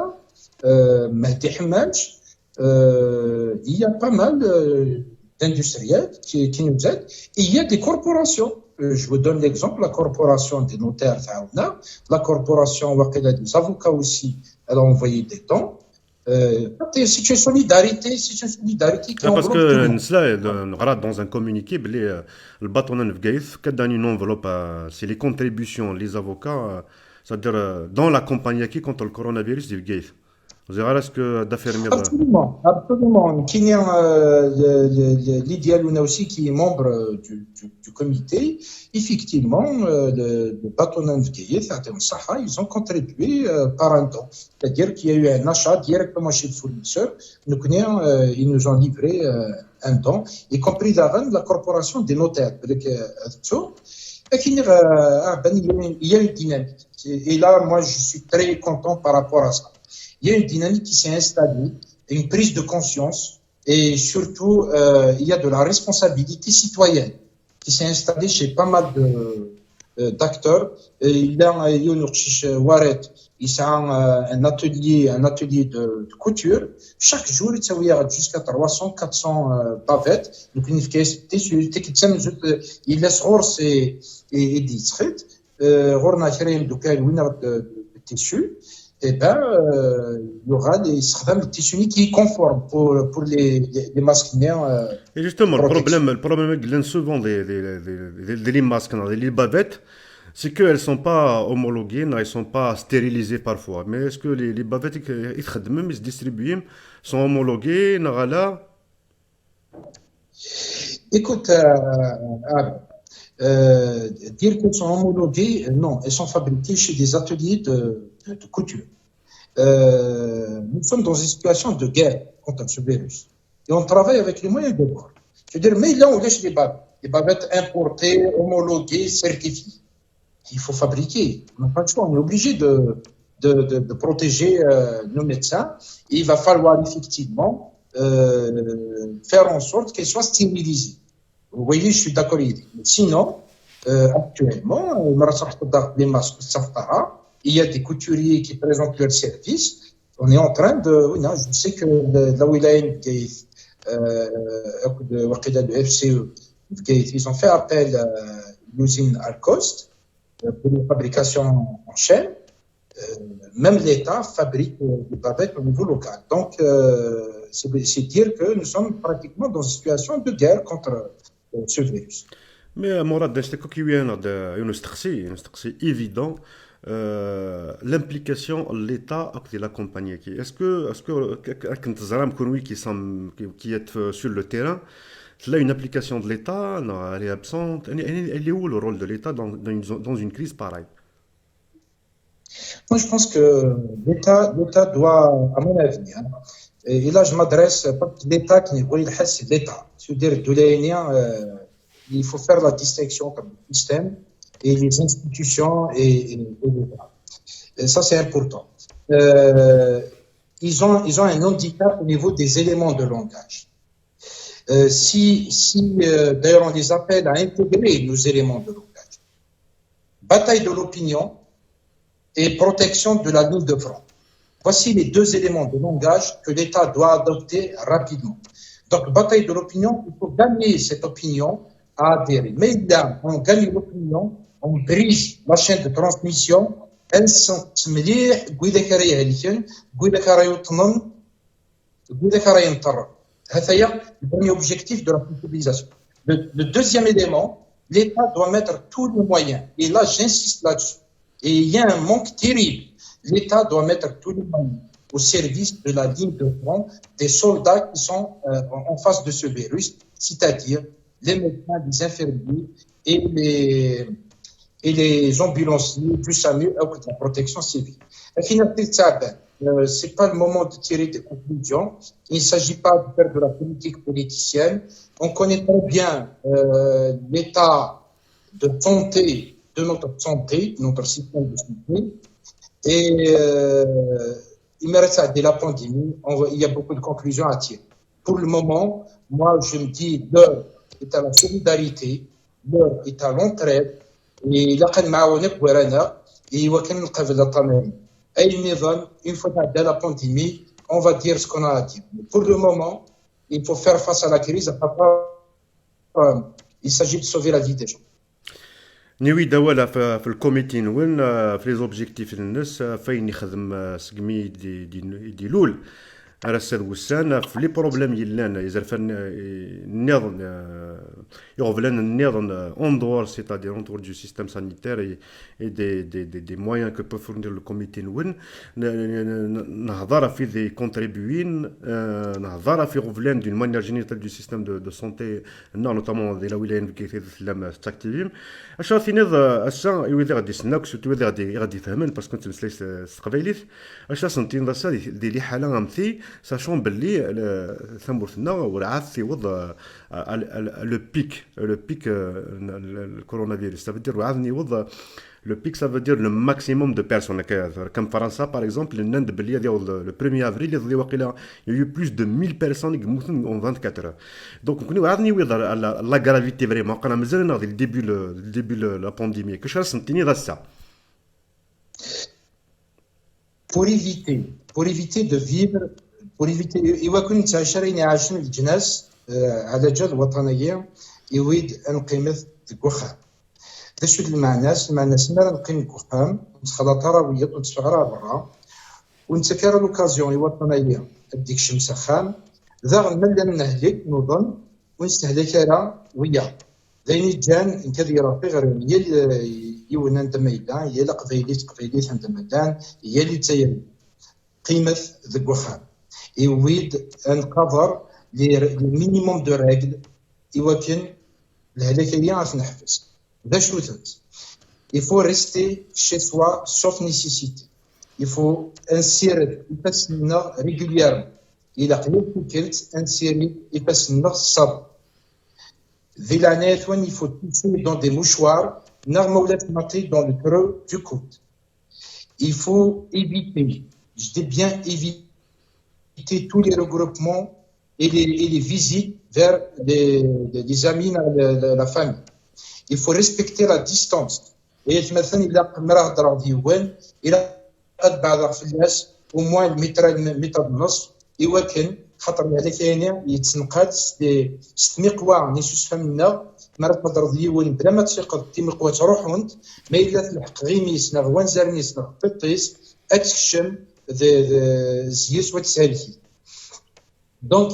Mahdi Hamaj. Il y a pas mal d'industriels qui nous aident. Et il y a des corporations. Je vous donne l'exemple, la corporation des notaires, la corporation des avocats aussi, elle a envoyé des dons. C'est une solidarité qui parce que nous dans un communiqué, le bâtonnet de Gaïf, qui donne une enveloppe, c'est les contributions, les avocats, c'est-à-dire dans la campagne qui contre le coronavirus de Gaïf. Vous verrez ce que d'affirmer. Absolument. Lydia Luna aussi, qui est membre du comité, effectivement, le bâtonnet de Gaïf, ils ont contribué par un don. C'est-à-dire qu'il y a eu un achat directement chez le fournisseur. Ils nous ont livré un don, y compris la corporation des notaires. Il y a une dynamique. Et là, moi, je suis très content par rapport à ça. Il y a une dynamique qui s'est installée, une prise de conscience, et surtout, il y a de la responsabilité citoyenne qui s'est installée chez pas mal d'acteurs. Il y a Waret, il y a un atelier de couture. Chaque jour, il y a jusqu'à 300-400 bavettes. Donc, il laisse hors et discrète. On a créé de tissu. Eh bien, il y aura des tissus qui est conforme pour les masques. Et justement, le problème souvent des masques, des bavettes, c'est qu'elles ne sont pas homologuées, elles ne sont pas stérilisées parfois. Mais est-ce que les bavettes qui se distribuent sont homologuées, Écoute, dire qu'elles sont homologuées, non, elles sont fabriquées chez des ateliers de couture. Nous sommes dans une situation de guerre contre ce virus. Et on travaille avec les moyens de bord. Je veux dire, mais là, on laisse les bavettes importées, homologuées, certifiées. Il faut fabriquer. On n'a pas le choix. On est obligé de protéger nos médecins. Et il va falloir effectivement faire en sorte qu'elles soient stérilisées. Vous voyez, je suis d'accord. Sinon, actuellement, les masques, il y a des couturiers qui présentent leur service. On est en train de... Je sais que la wilaya de FCE, ils ont fait appel à l'usine Alcost pour la fabrication en chaîne. Même l'État fabrique des bavettes au niveau local. Donc, c'est dire que nous sommes pratiquement dans une situation de guerre contre ce virus. Mais Mourad, c'est évident. L'implication de l'État de la compagnie. Est-ce que qui est sur le terrain, là une application de l'État, elle est absente. Elle est où le rôle de l'État dans une crise pareille? Moi, je pense que l'État doit, à mon avis, et là je m'adresse pas à l'État qui n'est pas c'est l'État. C'est-à-dire il faut faire la distinction entre le système et les institutions et l'État. Et ça, c'est important. Ils ont un handicap au niveau des éléments de langage. D'ailleurs, on les appelle à intégrer nos éléments de langage. Bataille de l'opinion, et protection de la ligne de front. Voici les deux éléments de langage que l'État doit adopter rapidement. Donc, bataille de l'opinion, il faut gagner cette opinion à adhérer. Mais là, on gagne l'opinion, on brise la chaîne de transmission, elle sent مليح قوي لك راه يهلكن قوي لك راه يطمن قوي لك راه ينطر. هذا هي le premier objectif de la sensibilisation. Le deuxième élément, l'État doit mettre tous les moyens. Et là, j'insiste là-dessus. Et il y a un manque terrible. L'État doit mettre tous les moyens au service de la ligne de front des soldats qui sont en face de ce virus, c'est-à-dire les médecins, les infirmiers et les ambulanciers, plus SAMU, avec la protection civile. La finalité de ça, c'est pas le moment de tirer des conclusions. Il ne s'agit pas de faire de la politique politicienne. On connaît très bien l'état de santé de notre santé, notre système de santé. Et il me reste à dire la pandémie. Il y a beaucoup de conclusions à tirer. Pour le moment, moi, je me dis l'heure est à la solidarité, l'heure est à l'entraide. Et là, quand معاونك ورانا وكان نقبل الطمانين. أي نظام une fois dans la pandémie, on va dire ce qu'on a à dire. Pour le moment, il faut faire face à la crise. Il s'agit de sauver la vie des gens. نيوي دوالا في الكوميتي نون في لي زوبجيكتيف الناس فين يخدم سقمي دي لول على الساد وسان في لي بروبليم يلان يزرفن النظام يغفلان النظام اون دور سيتادير اون دور دو سيستيم سانيتير اي دي مويان كو بو فورنير لو كوميتي نون نهضر في دي كونتريبيوين نهضر في غفلان دون مانيير جينيرال دو سيستيم دو سونتي نوتامون دي لا ولايين كي تسلم تاكتيفيم اش في نض اش يودي غادي سناك سوتو غادي يفهمن باسكو انت مسليس القبايليت اش سنتين داسا دي لي حاله امثي ساشون باللي ثمورتنا ورعات في وضع لو بيك الكورونافيروس ça veut dire وعاودني وضع le pic ça veut dire le maximum de personnes comme فرنسا par exemple النند باللي ديال le 1er avril اللي واقيلا il y a eu plus de 1000 personnes qui موتن en 24 heures donc كوني وعاودني وضع la gravité vraiment قنا مازال ناضي le début la pandémie كاش سنتيني داسا pour éviter de vivre pour éviter إوا كنت عشرين عاشن الجناس على جال الوطنية يريد أن قيمة الكوخام. هذا شو المعنى سمعنا نقيم الكوخام نتخلط راوية ونتفغرها برا ونتكرر الأوكازيون الوطنية أديك شمس خام ذا غنمل نهلك نظن ونستهلك راه وياه. ذيني جان كذي رافي غير يونا عند ميدان هي قبيليت عند ميدان هي اللي تسير قيمة الكوخام. يريد أن كفر لي مينيموم دو ريغل يمكن الهلاكية غاش نحفز. هذا شو ثبت. Il faut rester chez soi sauf nécessité. Il faut insérer يفسنا régulièrement. إلا قلت كلت insérer يفسنا الصبر. ذي العناية وين il faut toucher dans des mouchoirs نغمة ولا تمطي dans le creux du coude. Il faut éviter, je dis bien éviter tous les regroupements et les visites vers les amis, la famille. Il faut respecter la distance. Et مثلا إلا مرة هضرة ديوان إلا قد بعض في الناس au moins متر ونص يوكن خاطر هذا كاين يتنقاد 6 مقواع نيسوس فمنا مرة هضر ديوان بلا ما تفيق تي مقوا تروح وانت ما إلا تلحق غيميس نغوان زارنيس نغ بطيس أتكشم زيوس وتسالكي. Donc,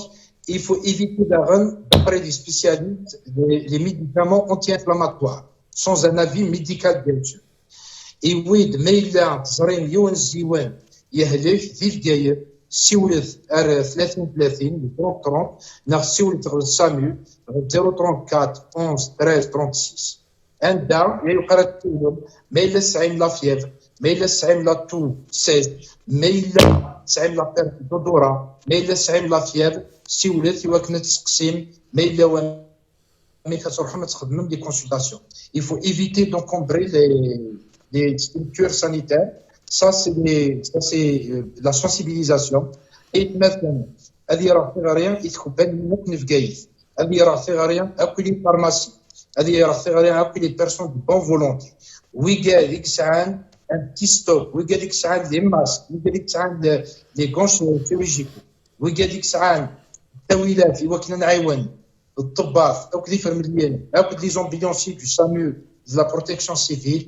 il faut éviter d'après les spécialistes, les médicaments anti-inflammatoires, sans un avis médical bien sûr. Et oui, mais il y a زرين يون زيوان يهلك في الجاير سيولث 30 30 30 ناخ سيولث غير سامي 034 11 13 36 عندها يقرا التولم ما إلا سعيم لا فيفر ما إلا سعيم لا تو 16 ما إلا سعيم لا بيرت دودورا ما إلا سعيم لا فيفر سيولات يوكنا تقسيم ما إلا وما كتروح ما تخدم دي كونسلطاسيون. Il faut éviter d'encombrer les structures sanitaires. Ça c'est la sensibilisation. Et maintenant هذه راه في غير يتخبى منك نفقايت هذه راه في غير أكل الفارماسي هذه راه في غير أكل les personnes de bonne volonté. وي قال ديك ساعة un petit stop. وقال لك ساعات لي ماسك، وقال لك ساعات لي غونش chirurgicaux، وقال لك ساعات التاويلات اللي وكنا نعاون الطباخ او كلي فرمليين او لي زومبيونسي دو سامو de la protection civile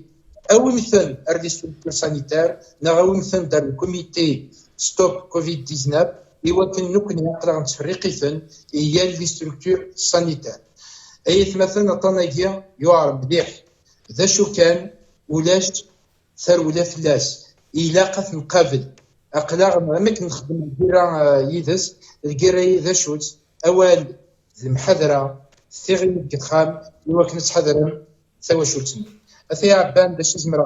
او مثل لي ستركتور سانيتير نغاو مثل دار الكوميتي ستوب كوفيد 19 يمكن نكون نقدر نتفرقيثن هي لي ستركتور سانيتير اي مثلا طناجيا يعرف مليح ذا شو كان ولاش ثار ولا فلاس الى قف نقابل اقلاغ ما كنخدم الكيرا يدس الكيرا ذا شوت اوال المحاضره ثيغي كتخام يمكن نتحضر سوا شوتني اثي عبان باش نزمر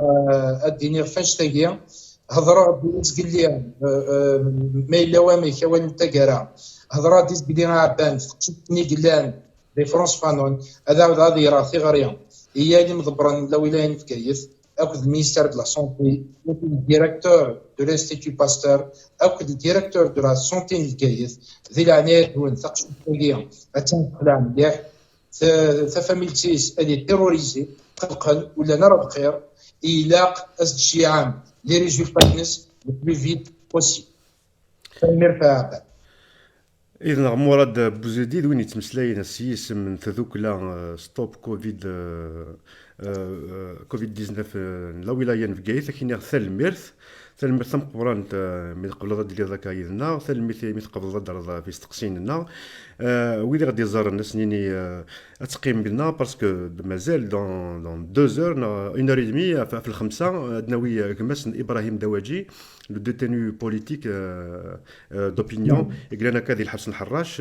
اديني فاش تاقيا هضرا ديز قال لي ما الا وامي كوان انت كرا هضرا ديز قال لي عبان فقتني قلان لي فرونس فانون هذا غادي راه في غريان هي اللي مضبرن لو الا نفكيف اكد المينيستير دو لا سونتي اكد الديريكتور دو لانستيتو باستور اكد الديريكتور دو لا سونتي الكايس ذي العنايه دون ثقش التاقيا اتنقلع مليح فاميلتيس اللي تيروريزي قلقل ولا نرى بخير إلاق أسجي عام لي ريزولتا نس لو بلو فيت بوسيبل فالمرفع. إذن مراد بوزيديد وين يتمسلاين السيس من تذوك لا ستوب كوفيد كوفيد 19 لا ولاية نفقايث كاين ثال ميرث ثال ميرث مقبران من قبل ضد اللي ذاك يدنا ثال ميرث قبل ضد في استقسيننا ويلي غادي يزار الناس نيني تقيم بنا باسكو مازال دون 2 اور 1 اور دمي في الخمسه دناوي كماس ابراهيم دواجي لو ديتينو بوليتيك دوبينيون قالنا كذي الحبس الحراش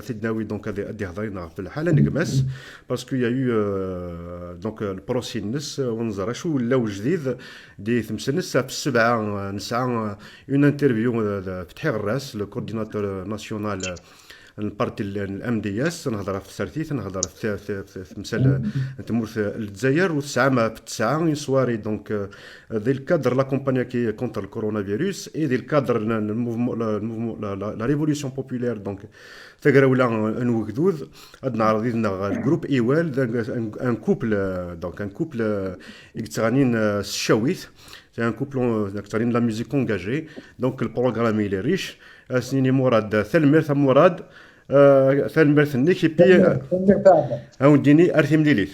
سيدناوي دونك هذه ادي هضرينا في الحاله نكماس باسكو يا يو دونك البروسي الناس ونزر شو ولاو جديد دي ثمسنس في السبعه نسعى اون انترفيو فتحي الراس لو كورديناتور ناسيونال البارتي الام دي اس نهضر في سرتيت نهضر في مثال تمور في الجزائر والساعه ما في التسعه سواري دونك دي الكادر لا كومبانيا كي كونتر الكورونا فيروس اي دي الكادر لا ريفوليسيون بوبولير دونك تقرا ولا نوكدوذ هاد نعرض لنا الجروب ايوال ان كوبل دونك ان كوبل يتغنين الشاويث سي ان كوبل يتغنين لا ميوزيك انجاجي دونك البروغرام الي ريش سنيني مراد ثلمير مراد ثلمير ثنيك بي هاو ديني ارثي مليليت